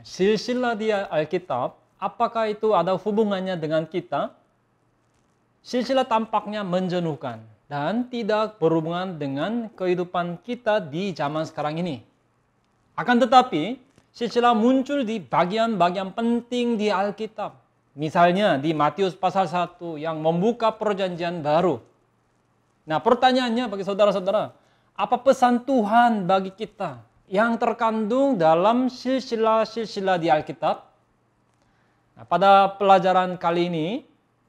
silsilah di Alkitab, apakah itu ada hubungannya dengan kita? Silsilah tampaknya menjenuhkan dan tidak berhubungan dengan kehidupan kita di zaman sekarang ini. Akan tetapi, silsilah muncul di bagian-bagian penting di Alkitab. Misalnya di Matius pasal 1 yang membuka perjanjian baru. Nah, pertanyaannya bagi saudara-saudara, apa pesan Tuhan bagi kita yang terkandung dalam silsilah-silsilah di Alkitab? Nah, pada pelajaran kali ini,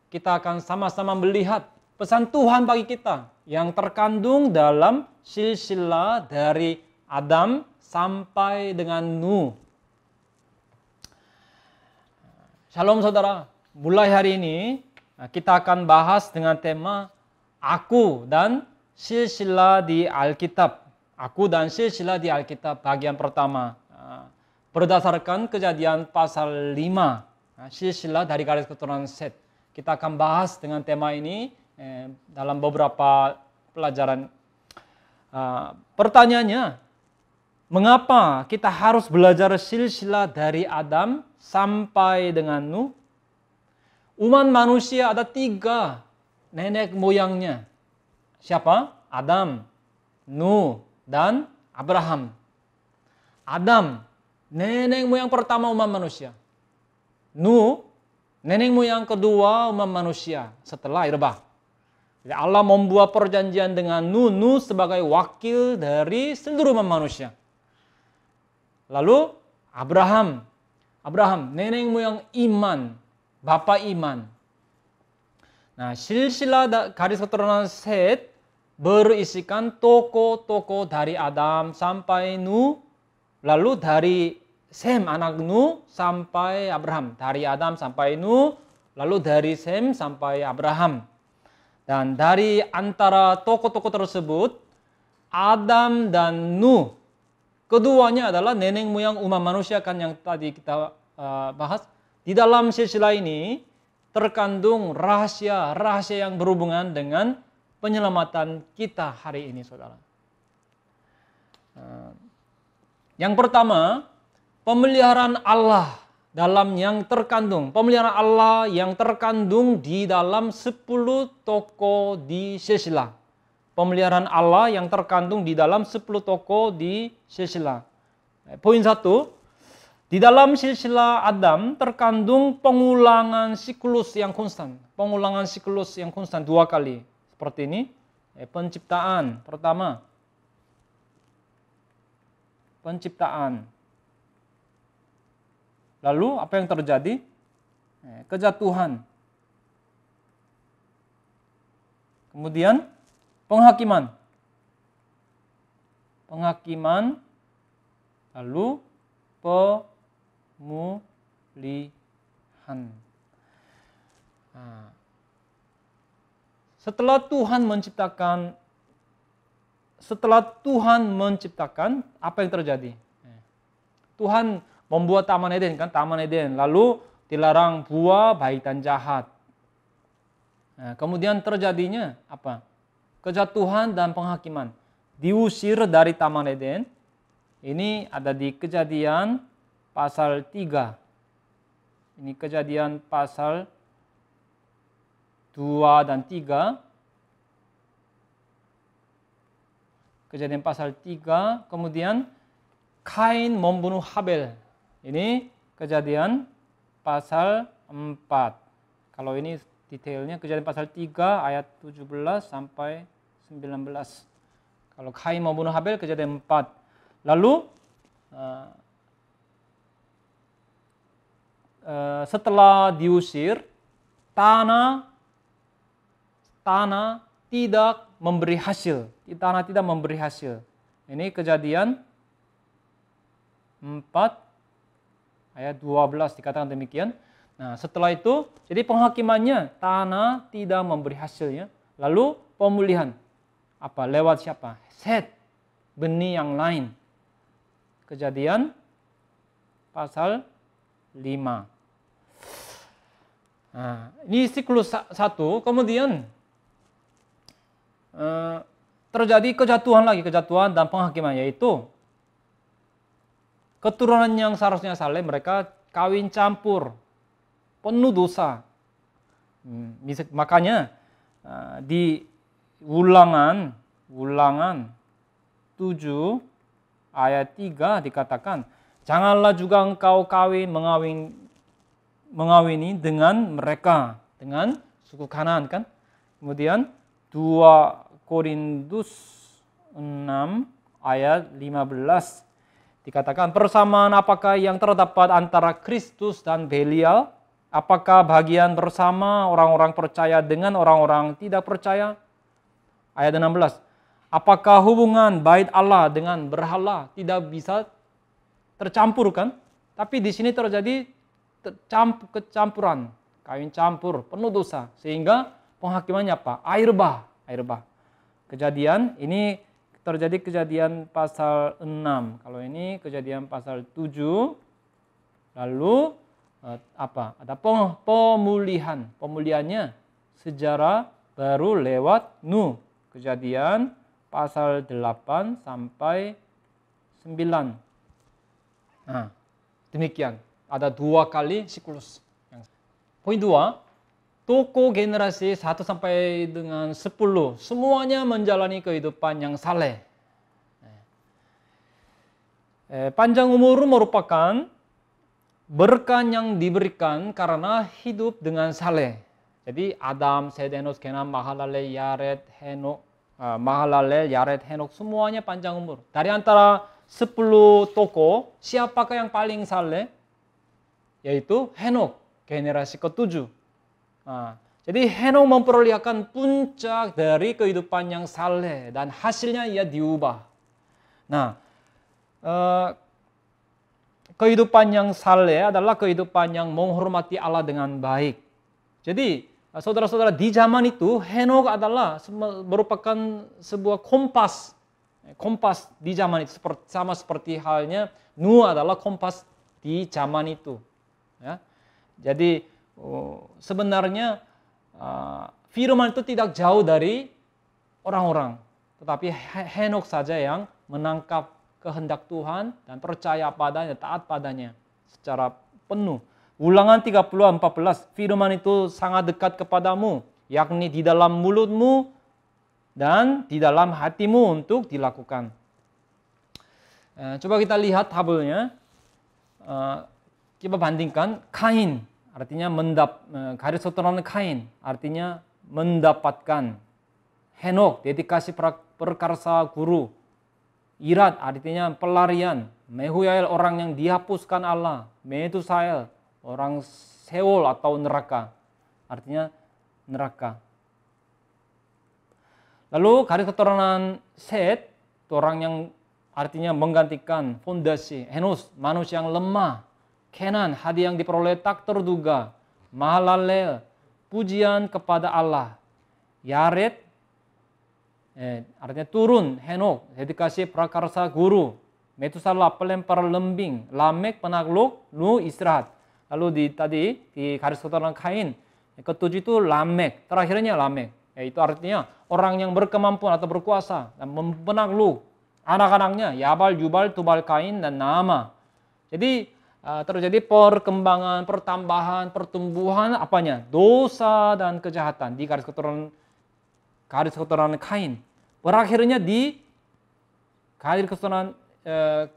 kita akan sama-sama melihat pesan Tuhan bagi kita yang terkandung dalam silsilah dari Adam sampai dengan Nuh. Shalom saudara, mulai hari ini kita akan bahas dengan tema Aku dan silsilah di Alkitab. Aku dan silsilah di Alkitab bagian pertama. Berdasarkan Kejadian pasal 5, silsilah dari garis keturunan Set. Kita akan bahas dengan tema ini dalam beberapa pelajaran. Pertanyaannya, mengapa kita harus belajar silsilah dari Adam sampai dengan Nuh? Umat manusia ada 3 nenek moyangnya. Siapa? Adam, Nuh, dan Abraham. Adam, nenek moyang pertama umat manusia. Nuh, nenek moyang kedua umat manusia setelah air bah. Jadi Allah membuat perjanjian dengan Nuh sebagai wakil dari seluruh umat manusia. Lalu Abraham, nenek moyang iman, bapak iman. Nah, silsilah garis keturunan Set berisikan tokoh-tokoh dari Adam sampai Nuh, lalu dari Sem anak Nuh sampai Abraham, dari Adam sampai Nuh, lalu dari Sem sampai Abraham. Dan dari antara tokoh-tokoh tersebut, Adam dan Nuh, keduanya adalah nenek moyang umat manusia kan yang tadi kita bahas. Di dalam silsilah ini terkandung rahasia yang berhubungan dengan penyelamatan kita hari ini, saudara. Yang pertama, pemeliharaan Allah pemeliharaan Allah yang terkandung di dalam 10 tokoh di silsilah. Pemeliharaan Allah yang terkandung di dalam 10 tokoh di silsilah. Poin 1, di dalam silsilah Adam terkandung pengulangan siklus yang konstan. Pengulangan siklus yang konstan 2 kali. Seperti ini, penciptaan pertama. Penciptaan. Lalu apa yang terjadi? Kejatuhan. Kemudian penghakiman. Lalu pemulihan. Setelah Tuhan menciptakan, apa yang terjadi? Tuhan membuat Taman Eden, lalu dilarang buah baik dan jahat. Nah, kemudian terjadinya apa? Kejatuhan dan penghakiman. Diusir dari Taman Eden. Ini ada di Kejadian pasal 3. Ini Kejadian pasal 2 dan 3. Kejadian pasal 3, kemudian Kain membunuh Habel. Ini Kejadian pasal 4. Kalau ini detailnya Kejadian pasal 3 ayat 17 sampai 19. Kalau Kain membunuh Habel, Kejadian 4. Lalu setelah diusir, tanah tidak memberi hasil. Tanah tidak memberi hasil. Ini Kejadian 4 ayat 12 dikatakan demikian. Nah, setelah itu, jadi penghakimannya tanah tidak memberi hasilnya. Lalu pemulihan. Apa? Lewat siapa? Set, benih yang lain. Kejadian pasal 5. Nah, ini siklus 1, kemudian terjadi kejatuhan dan penghakiman, yaitu keturunan yang seharusnya saleh mereka kawin campur, penuh dosa. Makanya di Ulangan 7 ayat 3 dikatakan, janganlah juga engkau mengawini dengan mereka, dengan suku Kanaan kan. Kemudian 2 Korintus 6 ayat 15 dikatakan, persamaan apakah yang terdapat antara Kristus dan Belial? Apakah bagian bersama orang-orang percaya dengan orang-orang tidak percaya? Ayat 16. Apakah hubungan bait Allah dengan berhala tidak bisa tercampur kan? Tapi di sini terjadi kecampuran, kawin campur, penuh dosa. Sehingga penghakimannya apa? Air bah. Kejadian ini terjadi kejadian pasal 6. Kalau ini kejadian pasal 7. Lalu ada pemulihan. Pemulihannya sejarah baru lewat Nuh. Kejadian pasal 8 sampai 9. Nah, demikian. Ada 2 kali siklus. Poin 2, tokoh generasi 1 sampai dengan 10 semuanya menjalani kehidupan yang saleh. Panjang umur merupakan berkah yang diberikan karena hidup dengan saleh. Jadi Adam, Set, Enos, Kenan, Mahalalel, Yared, Henok semuanya panjang umur. Dari antara 10 tokoh, siapakah yang paling saleh? Yaitu Henok, generasi ke-7. Jadi Henok memperlihatkan puncak dari kehidupan yang saleh dan hasilnya ia diubah. Nah, kehidupan yang saleh adalah kehidupan yang menghormati Allah dengan baik. Jadi, saudara-saudara, di zaman itu Henok adalah merupakan sebuah kompas di zaman itu, sama seperti halnya Nuh adalah kompas di zaman itu. Ya. Jadi sebenarnya firman itu tidak jauh dari orang-orang, tetapi Henok saja yang menangkap kehendak Tuhan dan percaya padanya, taat padanya secara penuh. Ulangan 30:14, firman itu sangat dekat kepadamu, yakni di dalam mulutmu dan di dalam hatimu untuk dilakukan. Coba kita lihat tabelnya. Kita bandingkan Kain, artinya garis keturunan Kain, artinya mendapatkan. Henok, dedikasi perkarsa guru. Irad, artinya pelarian. Mehuyael, orang yang dihapuskan Allah. Metusael, orang Seol atau neraka, artinya neraka. Lalu garis keturunan Set, itu orang yang artinya menggantikan fondasi. Enos, manusia yang lemah. Kenan, hadiah yang diperoleh tak terduga. Mahalalel, pujian kepada Allah. Yared, artinya turun. Henok, dedikasi prakarsa guru. Metusalah, pelempar lembing. Lamek, penakluk. Nuh, istirahat. Lalu di garis keturunan Kain, ke-7 itu Lamek, terakhirnya Lamek. Itu artinya orang yang berkemampuan atau berkuasa dan penakluk. Anak-anaknya Yabal, Yubal, Tubal, Kain, dan Naama. Jadi terjadi perkembangan, pertambahan, pertumbuhan dosa dan kejahatan di garis keturunan Kain. Berakhirnya di garis keturunan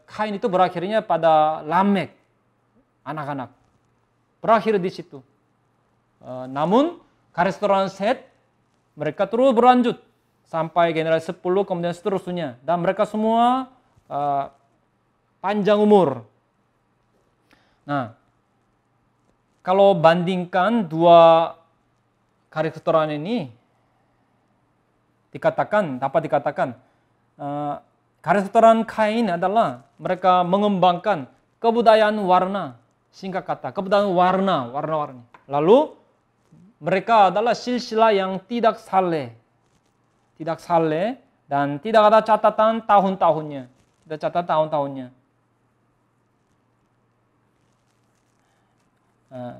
Kain itu berakhirnya pada Lamek, anak-anak. Berakhir di situ. Namun garis keturunan Set mereka terus berlanjut sampai generasi 10 kemudian seterusnya, dan mereka semua panjang umur. Nah, kalau bandingkan 2 garis keturunan ini dapat dikatakan garis keturunan Kain adalah mereka mengembangkan kebudayaan warna. Singkat kata, kebudayaan warna-warni. Lalu mereka adalah silsilah yang tidak saleh dan tidak ada catatan tahun-tahunnya. Tidak catat tahun-tahunnya.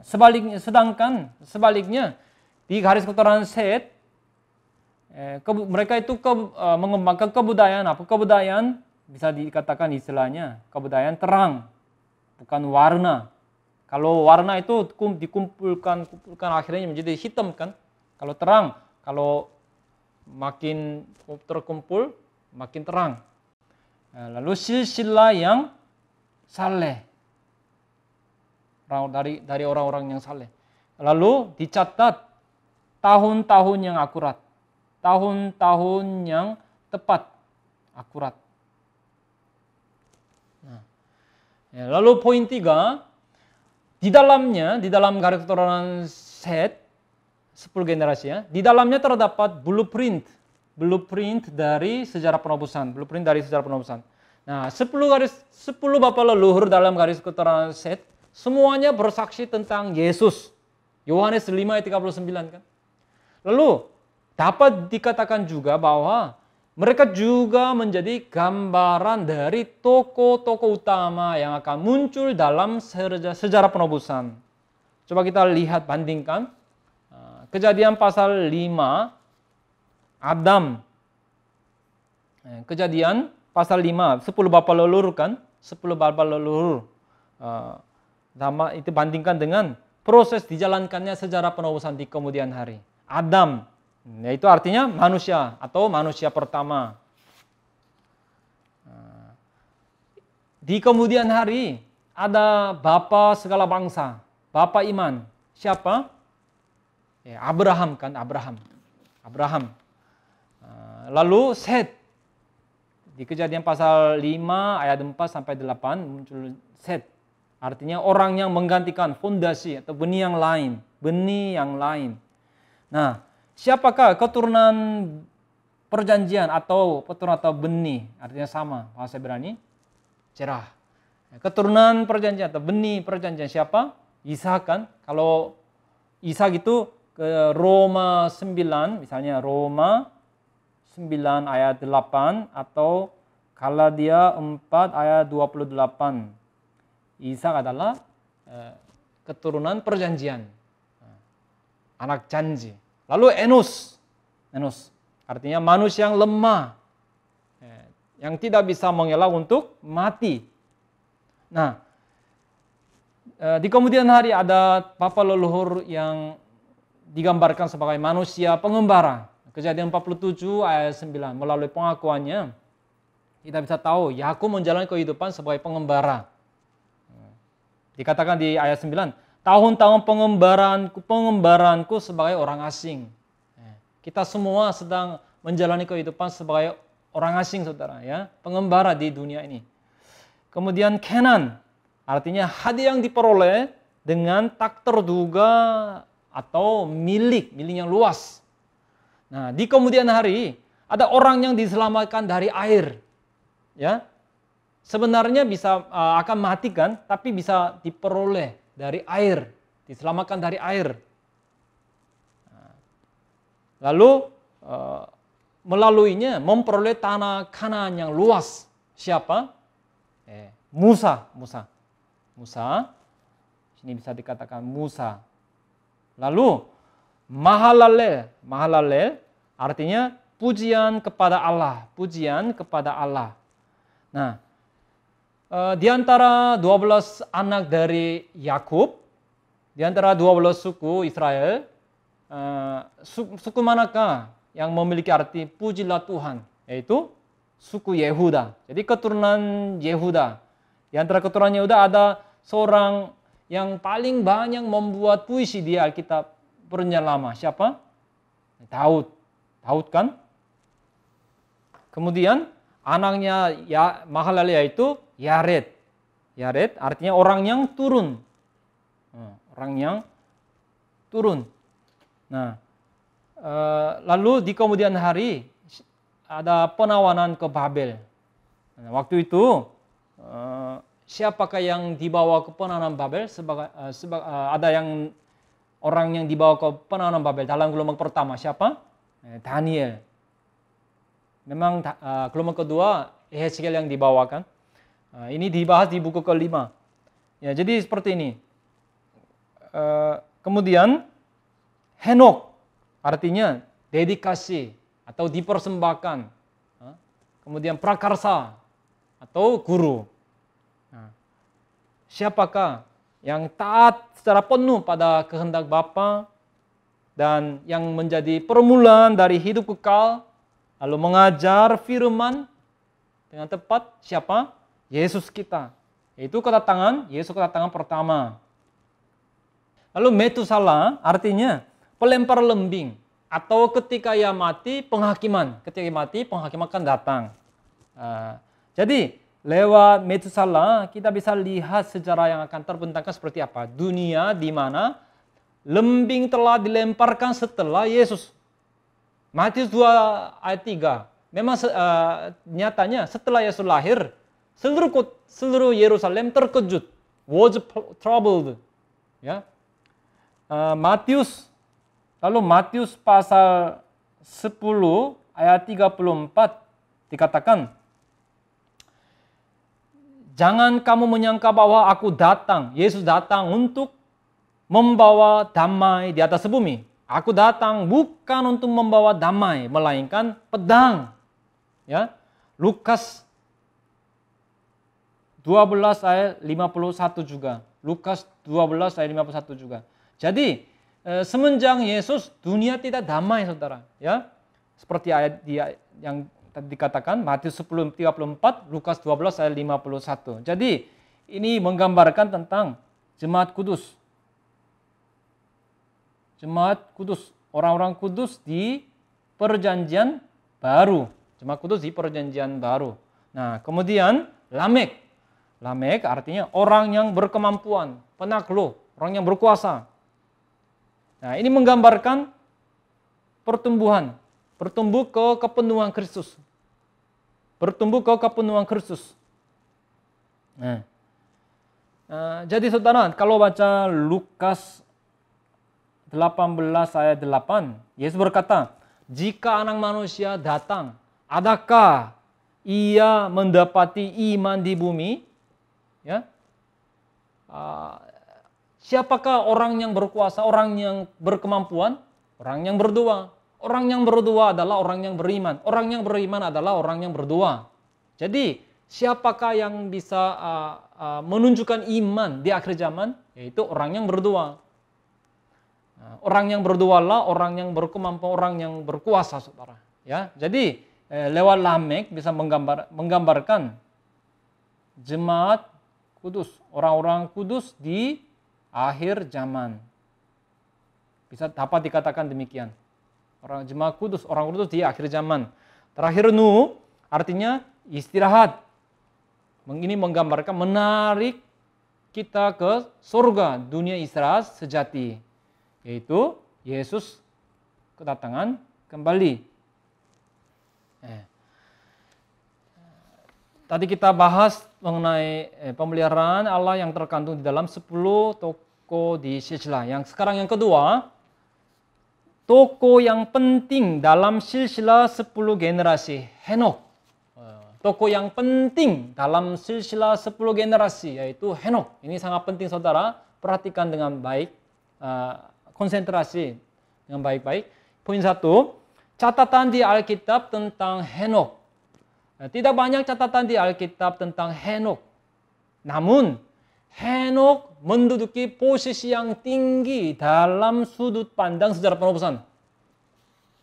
Sebaliknya di garis keturunan Set, mereka itu mengembangkan kebudayaan bisa dikatakan istilahnya kebudayaan terang. bukan warna. Kalau warna itu dikumpulkan akhirnya menjadi hitam kan. Kalau terang, kalau makin terkumpul makin terang. Lalu silsilah yang saleh, dari orang-orang yang saleh. Lalu dicatat tahun-tahun yang akurat, tahun-tahun yang tepat, akurat. Lalu poin 3, di dalam garis keturunan Set, 10 generasi ya, di dalamnya terdapat blueprint dari sejarah penebusan, Nah, 10 bapak leluhur dalam garis keturunan Set, semuanya bersaksi tentang Yesus. Yohanes 5 ayat 39 kan. Lalu dapat dikatakan juga bahwa mereka juga menjadi gambaran dari tokoh-tokoh utama yang akan muncul dalam sejarah penebusan. Coba kita lihat, bandingkan. Kejadian pasal 5, Adam. Kejadian pasal 5, 10 bapa leluhur kan? 10 bapa leluhur. Itu bandingkan dengan proses dijalankannya sejarah penebusan di kemudian hari. Adam, yaitu artinya manusia atau manusia pertama. Di kemudian hari ada bapa segala bangsa, bapa iman. Siapa? Abraham kan, Abraham. Lalu Set. Di Kejadian pasal 5 ayat 4 sampai 8 muncul Set. Artinya orang yang menggantikan fondasi atau benih yang lain. Nah, siapakah keturunan perjanjian atau benih? Artinya sama bahasa Ibrani. Cerah. Keturunan perjanjian atau benih perjanjian siapa? Ishak kan. Kalau Ishak itu ke Roma 9, misalnya Roma 9 ayat 8 atau Galatia 4 ayat 28. Ishak adalah keturunan perjanjian, anak janji. Lalu Enos artinya manusia yang lemah, yang tidak bisa mengelak untuk mati. Nah, di kemudian hari ada bapa leluhur yang digambarkan sebagai manusia pengembara. Kejadian 47 ayat 9, melalui pengakuannya kita bisa tahu Yakub menjalani kehidupan sebagai pengembara. Dikatakan di ayat 9, tahun-tahun pengembaranku sebagai orang asing. Kita semua sedang menjalani kehidupan sebagai orang asing, saudara, ya, pengembara di dunia ini. Kemudian Kenan, artinya hadiah yang diperoleh dengan tak terduga atau milik yang luas. Nah, di kemudian hari ada orang yang diselamatkan dari air, ya. Sebenarnya bisa akan mati kan, tapi bisa diperoleh dari air, diselamatkan dari air. Lalu melaluinya memperoleh tanah Kanaan yang luas. Siapa? Musa. Sini bisa dikatakan Musa. Lalu Mahalalel artinya pujian kepada Allah. Nah, di antara 12 anak dari Yakub, di antara 12 suku Israel, suku manakah yang memiliki arti pujilah Tuhan? Yaitu suku Yehuda. Jadi keturunan Yehuda. Di antara keturunan Yehuda ada seorang yang paling banyak membuat puisi di Alkitab Perjanjian Lama. Siapa? Daud kan? Kemudian anaknya Mahalalel yaitu Yared artinya orang yang turun. Nah, lalu di kemudian hari ada penawanan ke Babel. Nah, waktu itu siapakah yang dibawa ke penawanan Babel? Ada yang orang yang dibawa ke penawanan Babel dalam gelombang pertama siapa? Daniel. Memang gelombang kedua Yeskiel yang dibawakan. Ini dibahas di buku ke-5. Ya, jadi seperti ini. Kemudian Henok artinya dedikasi atau dipersembahkan. Kemudian prakarsa atau guru. siapakah yang taat secara penuh pada kehendak Bapa dan yang menjadi permulaan dari hidup kekal, lalu mengajar firman dengan tepat. Siapa? Yesus kita. Itu kedatangan, Yesus kedatangan pertama. Lalu Metusala artinya pelempar lembing, atau ketika ia mati penghakiman. Ketika ia mati penghakiman akan datang. Jadi lewat Metusala kita bisa lihat sejarah yang akan terbentangkan seperti apa. Dunia di mana lembing telah dilemparkan setelah Yesus. Matius 2 ayat 3. Memang nyatanya setelah Yesus lahir, seluruh Yerusalem terkejut. Was troubled. Ya. Lalu Matius pasal 10 ayat 34 dikatakan, jangan kamu menyangka bahwa aku datang, Yesus datang untuk membawa damai di atas bumi. Aku datang bukan untuk membawa damai, melainkan pedang. Ya, Lukas 12 ayat 51 juga. Lukas 12 ayat 51 juga. Jadi semenjak Yesus dunia tidak damai, saudara. Ya, seperti ayat yang tadi dikatakan Matius 10:34, Lukas 12 ayat 51. Jadi ini menggambarkan tentang jemaat kudus. Jemaat kudus, orang-orang kudus di perjanjian baru. Jemaat kudus di perjanjian baru. Nah, kemudian Lamek. Lamek artinya orang yang berkemampuan, penakluk, orang yang berkuasa. Nah, ini menggambarkan pertumbuhan, bertumbuh ke kepenuhan Kristus. Bertumbuh ke kepenuhan Kristus. Nah, jadi saudara, kalau baca Lukas 18 ayat 8, Yesus berkata, jika Anak Manusia datang, adakah ia mendapati iman di bumi? Ya, siapakah orang yang berkuasa, orang yang berkemampuan? Orang yang berdoa. Orang yang berdoa adalah orang yang beriman. Orang yang beriman adalah orang yang berdoa. Jadi, siapakah yang bisa menunjukkan iman di akhir zaman? Yaitu orang yang berdoa. Orang yang berdoa lah orang yang berkemampuan, orang yang berkuasa, saudara. Ya, jadi lewat Lamek bisa menggambarkan jemaat kudus, orang-orang kudus di akhir zaman. Bisa dapat dikatakan demikian. Orang jemaat kudus, orang kudus di akhir zaman. Terakhir Nuh artinya istirahat. Ini menggambarkan menarik kita ke surga, dunia istirahat sejati. Yaitu Yesus kedatangan kembali. Tadi kita bahas mengenai pemeliharaan Allah yang terkandung di dalam 10 tokoh di silsilah. Yang sekarang yang kedua, tokoh yang penting dalam silsilah 10 generasi, Henokh. Tokoh yang penting dalam silsilah 10 generasi yaitu Henokh. Ini sangat penting, saudara. Perhatikan dengan baik, konsentrasi dengan baik-baik. Poin 1, catatan di Alkitab tentang Henokh. Tidak banyak catatan di Alkitab tentang Henokh. Namun, Henokh menduduki posisi yang tinggi dalam sudut pandang sejarah penebusan.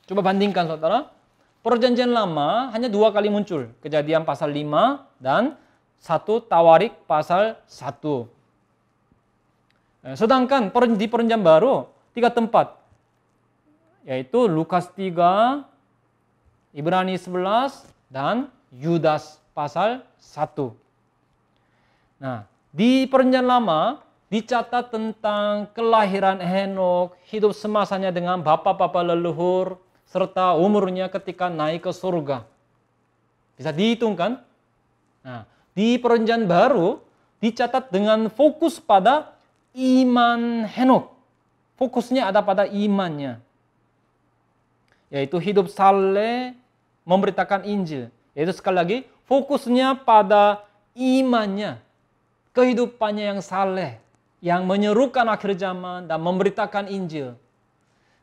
Coba bandingkan, saudara. Perjanjian Lama hanya 2 kali muncul. Kejadian pasal 5 dan 1 Tawarik pasal 1. Sedangkan di Perjanjian Baru 3 tempat. Yaitu Lukas 3, Ibrani 11, dan Yudas pasal 1. Nah, di Perjanjian Lama dicatat tentang kelahiran Henokh, hidup semasanya dengan bapak-bapak leluhur, serta umurnya ketika naik ke surga. Bisa dihitung kan? Nah, di Perjanjian Baru dicatat dengan fokus pada iman Henokh. Fokusnya ada pada imannya. Yaitu hidup saleh, memberitakan Injil. Yaitu sekali lagi, fokusnya pada imannya. Kehidupannya yang saleh, yang menyerukan akhir zaman dan memberitakan Injil.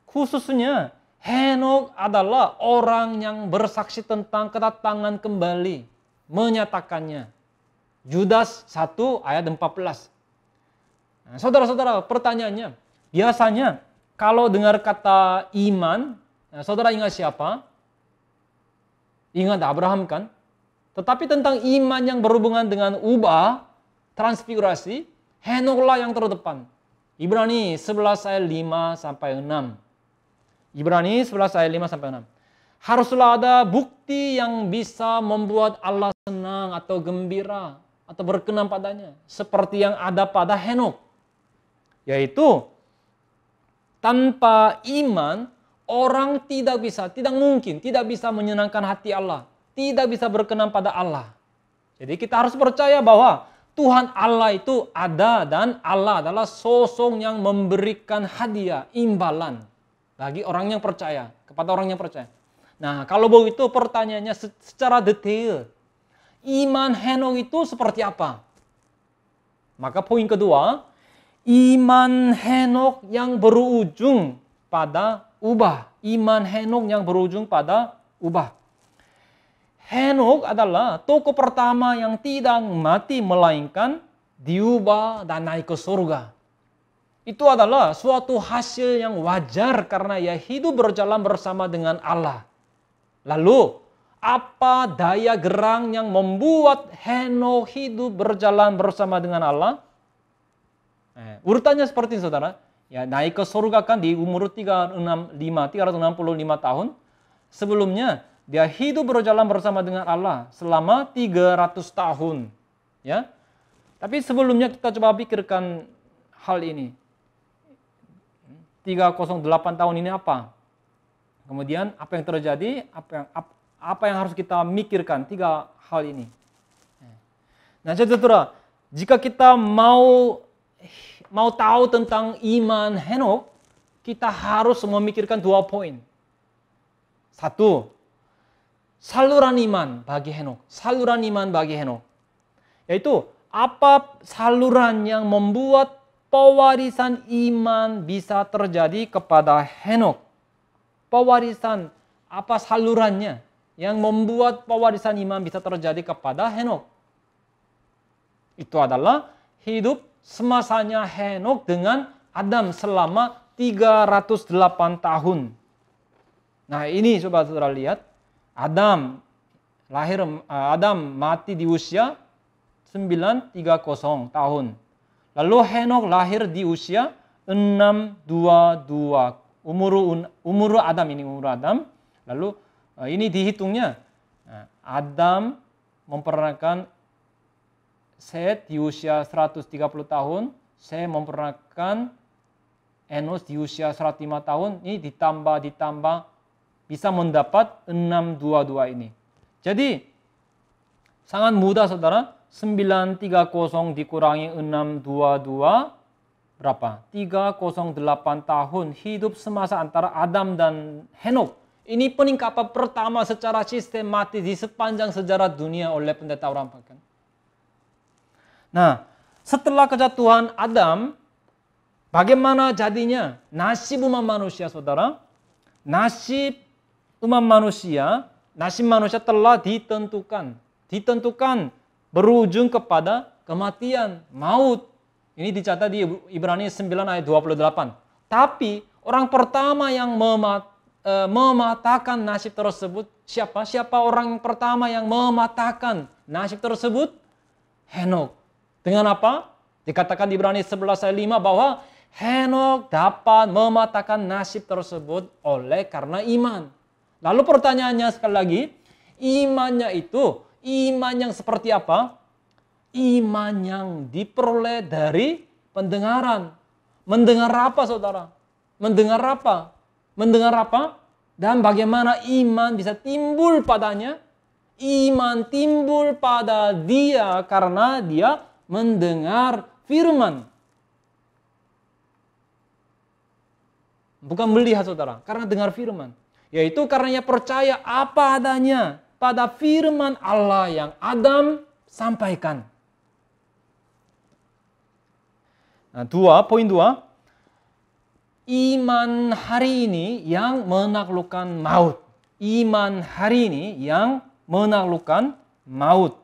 Khususnya, Henokh adalah orang yang bersaksi tentang kedatangan kembali, menyatakannya. Yudas 1 ayat 14. Nah, saudara-saudara, pertanyaannya, biasanya kalau dengar kata iman, nah, saudara ingat siapa? Ingat Abraham kan? Tetapi tentang iman yang berhubungan dengan ubah, transfigurasi, Henoklah yang terdepan. Ibrani 11 ayat 5 sampai 6. Ibrani 11 ayat 5 sampai 6. Haruslah ada bukti yang bisa membuat Allah senang atau gembira atau berkenan padanya. Seperti yang ada pada Henok. Yaitu, tanpa iman, orang tidak mungkin, tidak bisa menyenangkan hati Allah. Tidak bisa berkenan pada Allah. Jadi kita harus percaya bahwa Tuhan Allah itu ada dan Allah adalah sosok yang memberikan hadiah, imbalan bagi orang yang percaya, kepada orang yang percaya. Nah, kalau begitu pertanyaannya secara detail, iman Henok itu seperti apa? Maka poin kedua, iman Henok yang berujung pada ubah. Iman Henok yang berujung pada ubah. Henok adalah tokoh pertama yang tidak mati melainkan diubah dan naik ke surga. Itu adalah suatu hasil yang wajar karena ia hidup berjalan bersama dengan Allah. Lalu, apa daya gerang yang membuat Henok hidup berjalan bersama dengan Allah? Urutannya seperti ini, saudara. Ya, naik ke surga kan di umur 365 tahun. Sebelumnya, dia hidup berjalan bersama dengan Allah selama 300 tahun. Ya. Tapi sebelumnya kita coba pikirkan hal ini. 308 tahun ini apa? Kemudian apa yang terjadi? Apa yang harus kita mikirkan? 3 hal ini. Nah, saudara, jika kita mau tahu tentang iman Henok, kita harus memikirkan 2 poin. 1, saluran iman bagi Henok. Saluran iman bagi Henok. Yaitu, apa saluran yang membuat pewarisan iman bisa terjadi kepada Henok? Pewarisan, apa salurannya yang membuat pewarisan iman bisa terjadi kepada Henok? Itu adalah hidup semasanya Henok dengan Adam selama 308 tahun. Nah, ini coba saudara lihat. Adam mati di usia 930 tahun. Lalu Henok lahir di usia 622. Umur Adam. Lalu ini dihitungnya. Adam memperanakan Set di usia 130 tahun. Set memperanakan Enos di usia 105 tahun. Ini ditambah bisa mendapat 622 ini. Jadi sangat mudah, saudara. 930 dikurangi 622 berapa? 308 tahun hidup semasa antara Adam dan Henok. Ini peningkatan pertama secara sistematis di sepanjang sejarah dunia oleh pendeta orang pagan. Nah, setelah kejatuhan Adam, bagaimana jadinya nasib umat manusia, saudara? Nasib manusia telah ditentukan berujung kepada kematian, maut. Ini dicatat di Ibrani 9 ayat 28. Tapi orang pertama yang mematahkan nasib tersebut siapa? Siapa orang pertama yang mematahkan nasib tersebut? Henok. Dengan apa? Dikatakan di Ibrani 11 ayat 5 bahwa Henok dapat mematahkan nasib tersebut karena iman. Lalu pertanyaannya sekali lagi, imannya itu, iman yang seperti apa? Iman yang diperoleh dari pendengaran. Mendengar apa, saudara? Mendengar apa? Mendengar apa? Dan bagaimana iman bisa timbul padanya? Iman timbul pada dia karena dia mendengar firman. Bukan melihat, saudara, karena dengar firman. Yaitu karena ia percaya apa adanya pada firman Allah yang Adam sampaikan. Nah, poin 2. Iman hari ini yang menaklukkan maut. Iman hari ini yang menaklukkan maut.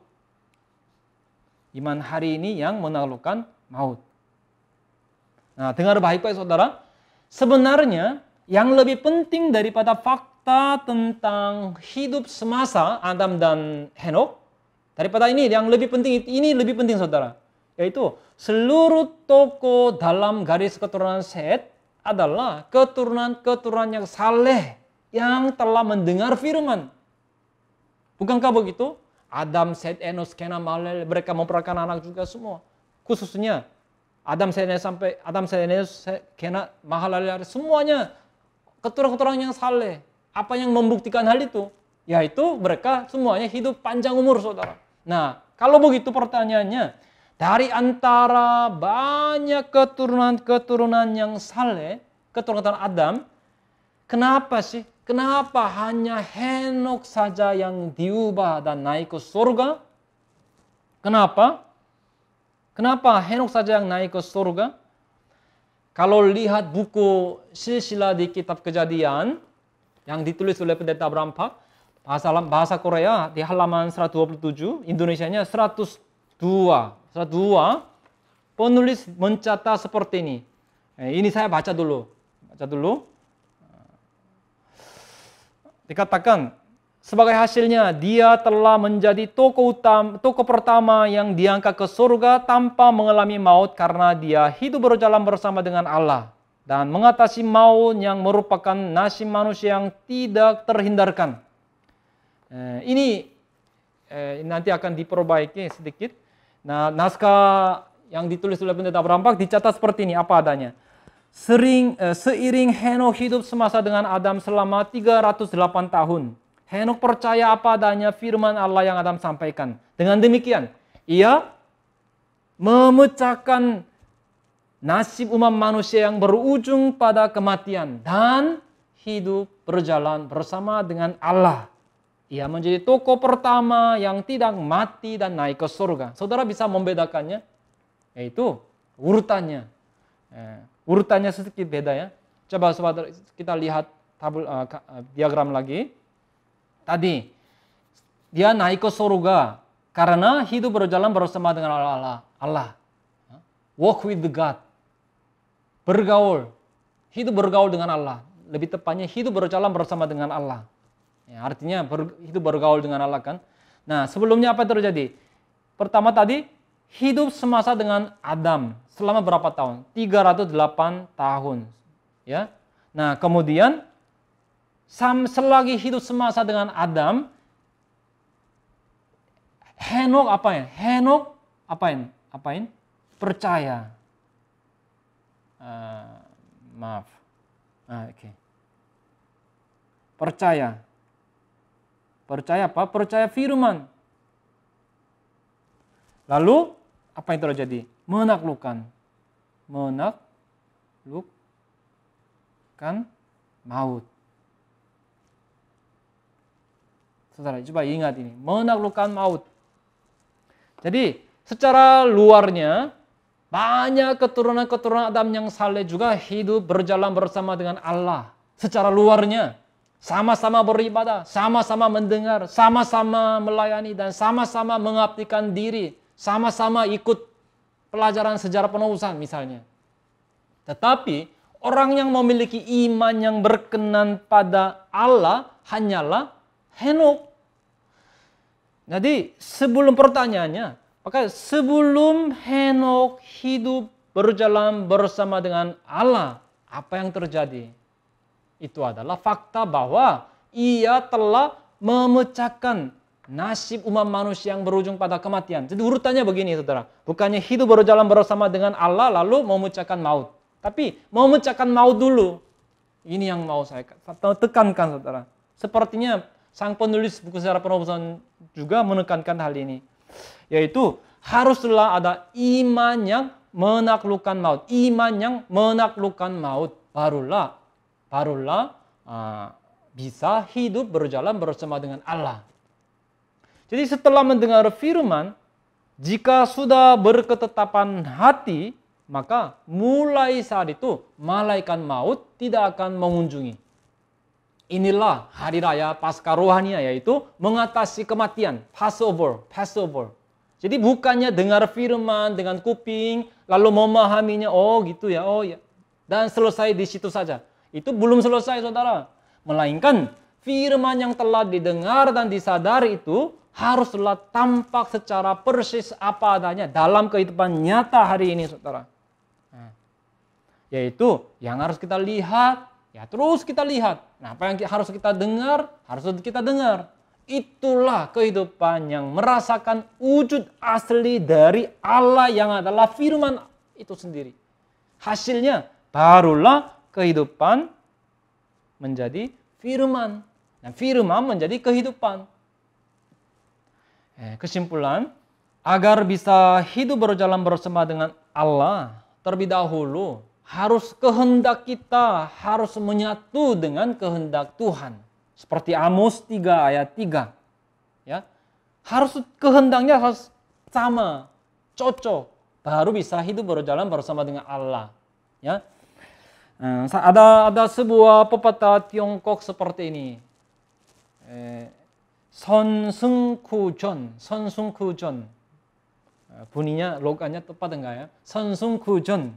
Iman hari ini yang menaklukkan maut. Nah, dengar baik-baik saudara. Sebenarnya yang lebih penting daripada fakta tentang hidup semasa Adam dan Henok, daripada yang lebih penting, ini lebih penting saudara. Yaitu seluruh tokoh dalam garis keturunan Set adalah keturunan-keturunan yang saleh, yang telah mendengar firman. Bukankah begitu? Adam, Set, Enos, Kenan, Mahalalel, mereka memperolehkan anak juga semua. Khususnya Adam, Set, Enos, Kenan, Mahalalel, semuanya keturunan-keturunan yang saleh. Apa yang membuktikan hal itu? Yaitu mereka semuanya hidup panjang umur, saudara. Nah, kalau begitu pertanyaannya, dari antara banyak keturunan-keturunan yang saleh, keturunan Adam, kenapa sih? Kenapa hanya Henok saja yang diubah dan naik ke surga? Kenapa? Kenapa Henok saja yang naik ke surga? Kalau lihat buku silsilah di kitab Kejadian yang ditulis oleh pendeta Abraham Park, bahasa Korea di halaman 127, Indonesianya 102. 102, penulis mencatat seperti ini. Ini saya baca dulu. Dikatakan, sebagai hasilnya dia telah menjadi tokoh pertama yang diangkat ke surga tanpa mengalami maut karena dia hidup berjalan bersama dengan Allah dan mengatasi maut yang merupakan nasib manusia yang tidak terhindarkan. Ini nanti akan diperbaiki sedikit. Nah, naskah yang ditulis oleh pendeta Abraham Park dicatat seperti ini, apa adanya. Seiring Henok hidup semasa dengan Adam selama 308 tahun. Henok percaya apa adanya firman Allah yang Adam sampaikan. Dengan demikian, ia memecahkan nasib umat manusia yang berujung pada kematian dan hidup berjalan bersama dengan Allah. Ia menjadi tokoh pertama yang tidak mati dan naik ke surga. Saudara bisa membedakannya? Yaitu urutannya. Urutannya sedikit beda ya. Coba saudara kita lihat diagram lagi. Tadi, dia naik ke surga karena hidup berjalan bersama dengan Allah. Walk with the God. Bergaul. Hidup bergaul dengan Allah. Lebih tepatnya hidup berjalan bersama dengan Allah. Ya, artinya hidup bergaul dengan Allah kan. Nah, sebelumnya apa yang terjadi? Pertama tadi, hidup semasa dengan Adam. Selama berapa tahun? 308 tahun. Ya. Nah, kemudian selagi hidup semasa dengan Adam, Henok apain? Henok apain? Percaya. Maaf. Oke. Percaya. Percaya apa? Percaya firman. Lalu apa yang terjadi? Menaklukkan maut. Saudara, coba ingat ini. Menaklukkan maut. Jadi, secara luarnya, banyak keturunan-keturunan Adam yang saleh juga hidup berjalan bersama dengan Allah. Secara luarnya, sama-sama beribadah, sama-sama mendengar, sama-sama melayani, dan sama-sama mengabdikan diri, sama-sama ikut pelajaran sejarah penebusan misalnya. Tetapi orang yang memiliki iman yang berkenan pada Allah hanyalah Henok. Jadi sebelum pertanyaannya, maka sebelum Henok hidup berjalan bersama dengan Allah, apa yang terjadi? Itu adalah fakta bahwa ia telah memecahkan nasib umat manusia yang berujung pada kematian. Jadi urutannya begini, saudara. Bukannya hidup berjalan bersama dengan Allah lalu memecahkan maut. Tapi memecahkan maut dulu. Ini yang mau saya tekankan, saudara. Sepertinya sang penulis buku sejarah penebusan juga menekankan hal ini. Yaitu haruslah ada iman yang menaklukkan maut. Iman yang menaklukkan maut. Barulah bisa hidup berjalan bersama dengan Allah. Jadi setelah mendengar firman, jika sudah berketetapan hati, maka mulai saat itu malaikat maut tidak akan mengunjungi. Inilah hari raya Paskah rohania, yaitu mengatasi kematian, Passover. Jadi bukannya dengar firman dengan kuping, lalu memahaminya, oh gitu ya, oh ya. Dan selesai di situ saja. Itu belum selesai, saudara. Melainkan firman yang telah didengar dan disadari itu haruslah tampak secara persis apa adanya dalam kehidupan nyata hari ini, saudara. Yaitu yang harus kita lihat, ya terus kita lihat. Nah, apa yang harus kita dengar, harus kita dengar. Itulah kehidupan yang merasakan wujud asli dari Allah yang adalah firman itu sendiri. Hasilnya barulah kehidupan menjadi firman. Dan firman menjadi kehidupan. Kesimpulan, agar bisa hidup berjalan bersama dengan Allah, terlebih dahulu harus kehendak kita harus menyatu dengan kehendak Tuhan. Seperti Amos 3 ayat 3. Ya. Harus kehendaknya harus sama, cocok, baru bisa hidup berjalan bersama dengan Allah. Ya. Ada sebuah pepatah Tiongkok seperti ini. 선승구전. bunyinya, logatnya tepat enggak ya? 선승구전.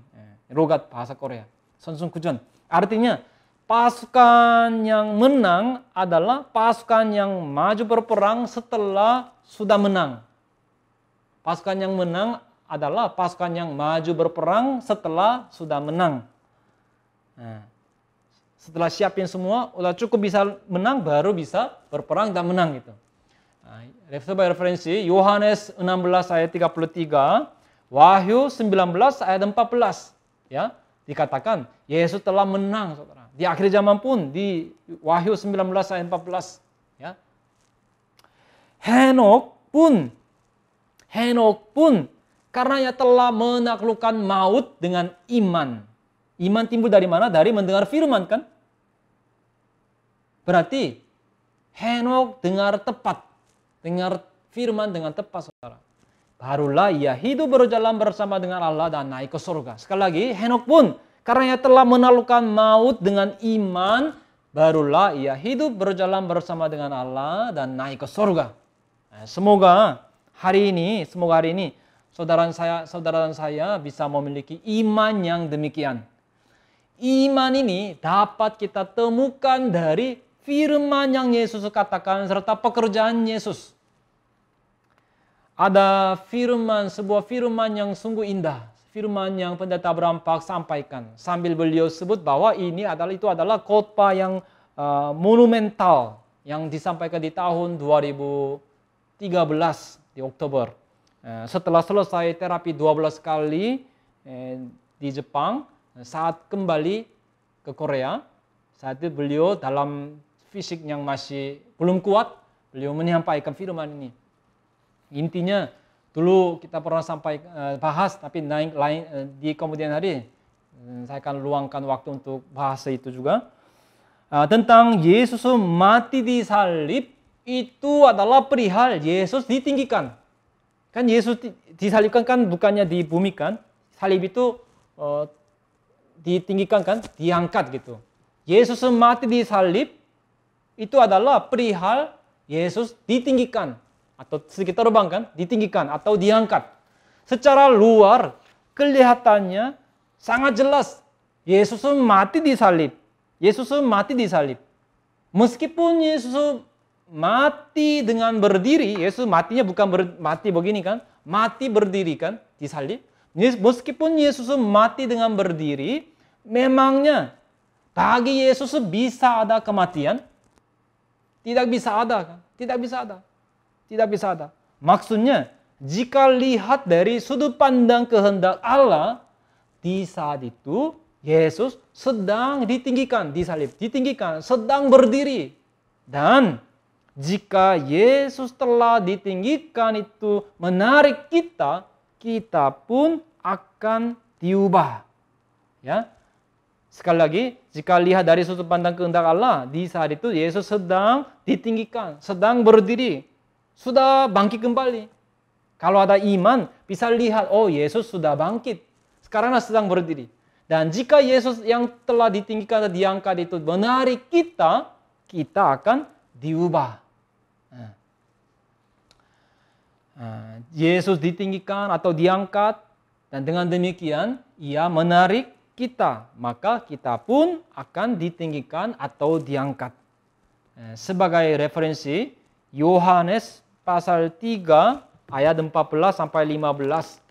Logat bahasa Korea. 선승구전. Artinya pasukan yang menang adalah pasukan yang maju berperang setelah sudah menang. Pasukan yang menang adalah pasukan yang maju berperang setelah sudah menang. Nah, setelah siapin semua, udah cukup bisa menang, baru bisa berperang dan menang gitu. Nah, sebagai referensi, Yohanes 16 ayat 33, Wahyu 19 ayat 14. Ya, dikatakan Yesus telah menang, saudara. Di akhir zaman pun, di Wahyu 19 ayat 14. Ya. Henok pun karena ia telah menaklukkan maut dengan iman. Iman timbul dari mana? Dari mendengar firman kan? Berarti Henok dengar tepat. Dengar firman dengan tepat, saudara. Barulah ia hidup berjalan bersama dengan Allah dan naik ke surga. Sekali lagi, Henok pun karena ia telah menaklukkan maut dengan iman, barulah ia hidup berjalan bersama dengan Allah dan naik ke surga. Nah, semoga hari ini saudara dan saya bisa memiliki iman yang demikian. Iman ini dapat kita temukan dari firman yang Yesus katakan serta pekerjaan Yesus. Ada sebuah firman yang sungguh indah. Firman yang Pendeta Abraham Pak sampaikan sambil beliau sebut bahwa itu adalah khotbah yang monumental yang disampaikan di tahun 2013 di Oktober. Setelah selesai terapi 12 kali di Jepang, saat kembali ke Korea, saat itu beliau dalam fisik yang masih belum kuat, beliau menyampaikan firman ini. Intinya dulu kita pernah bahas, tapi di kemudian hari saya akan luangkan waktu untuk bahas itu juga. Tentang Yesus mati di salib, itu adalah perihal Yesus ditinggikan. Kan Yesus disalibkan kan bukannya dibumikan, salib itu ditinggikan kan, diangkat gitu. Yesus mati di salib, itu adalah perihal Yesus ditinggikan. Atau sedikit terbang kan, ditinggikan atau diangkat. Secara luar kelihatannya sangat jelas Yesus mati di salib. Yesus mati di salib. Meskipun Yesus mati dengan berdiri, Yesus matinya bukan mati begini kan, mati berdiri kan di salib. Meskipun Yesus mati dengan berdiri, memangnya bagi Yesus bisa ada kematian? Tidak bisa ada kan? Tidak bisa ada. Tidak bisa ada. Maksudnya, jika lihat dari sudut pandang kehendak Allah, di saat itu Yesus sedang ditinggikan di salib, ditinggikan, sedang berdiri. Dan jika Yesus telah ditinggikan itu menarik kita, kita pun akan diubah. Ya. Sekali lagi, jika lihat dari sudut pandang kehendak Allah, di saat itu Yesus sedang ditinggikan, sedang berdiri. Sudah bangkit kembali. Kalau ada iman, bisa lihat, oh Yesus sudah bangkit. Sekarang sedang berdiri. Dan jika Yesus yang telah ditinggikan dan diangkat itu menarik kita, kita akan diubah. Yesus ditinggikan atau diangkat, dan dengan demikian ia menarik kita, maka kita pun akan ditinggikan atau diangkat. Sebagai referensi, Yohanes pasal 3 ayat 14 sampai 15.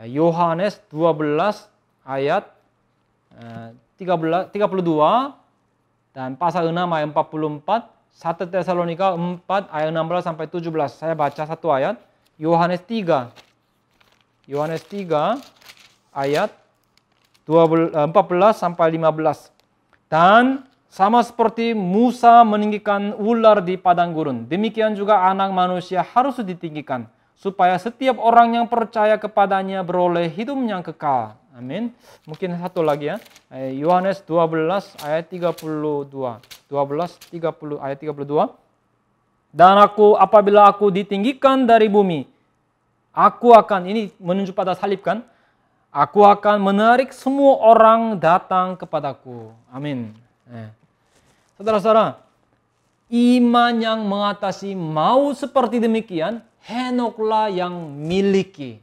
Yohanes 12 ayat 32 dan pasal 6 ayat 44, 1 Tesalonika 4 ayat 16 sampai 17. Saya baca satu ayat. Yohanes 3 ayat 14 sampai 15. Dan sama seperti Musa meninggikan ular di padang gurun, demikian juga Anak Manusia harus ditinggikan, supaya setiap orang yang percaya kepadanya beroleh hidup yang kekal. Amin. Mungkin satu lagi ya. Yohanes 12 ayat 32. 12 ayat 32. Dan apabila aku ditinggikan dari bumi, aku akan, ini menunjuk pada salib kan, aku akan menarik semua orang datang kepadaku. Amin. Saudara-saudara, iman yang mengatasi maut seperti demikian, Henoklah yang miliki.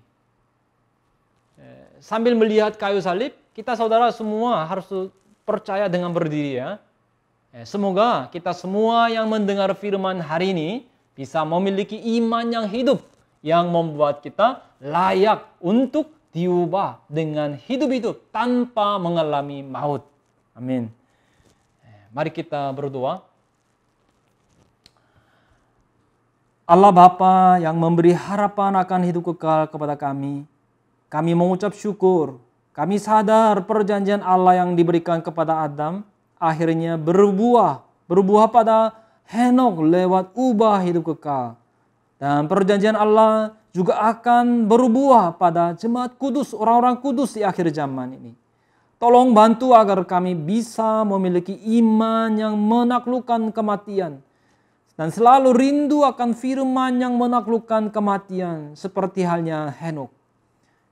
Sambil melihat kayu salib, kita saudara semua harus percaya dengan berdiri ya. Semoga kita semua yang mendengar firman hari ini bisa memiliki iman yang hidup, yang membuat kita layak untuk diubah dengan hidup-hidup tanpa mengalami maut. Amin. Mari kita berdoa. Allah Bapa yang memberi harapan akan hidup kekal kepada kami mengucap syukur. Kami sadar perjanjian Allah yang diberikan kepada Adam akhirnya berbuah pada Henok lewat ubah hidup kekal. Dan perjanjian Allah juga akan berbuah pada jemaat kudus, orang-orang kudus di akhir zaman ini. Tolong bantu agar kami bisa memiliki iman yang menaklukkan kematian. Dan selalu rindu akan firman yang menaklukkan kematian seperti halnya Henok.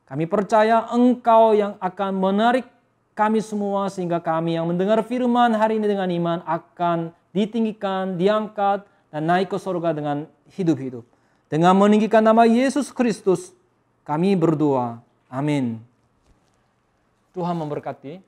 Kami percaya Engkau yang akan menarik kami semua sehingga kami yang mendengar firman hari ini dengan iman akan ditinggikan, diangkat, dan naik ke surga dengan hidup-hidup. Dengan meninggikan nama Yesus Kristus, kami berdoa. Amin. Tuhan memberkati.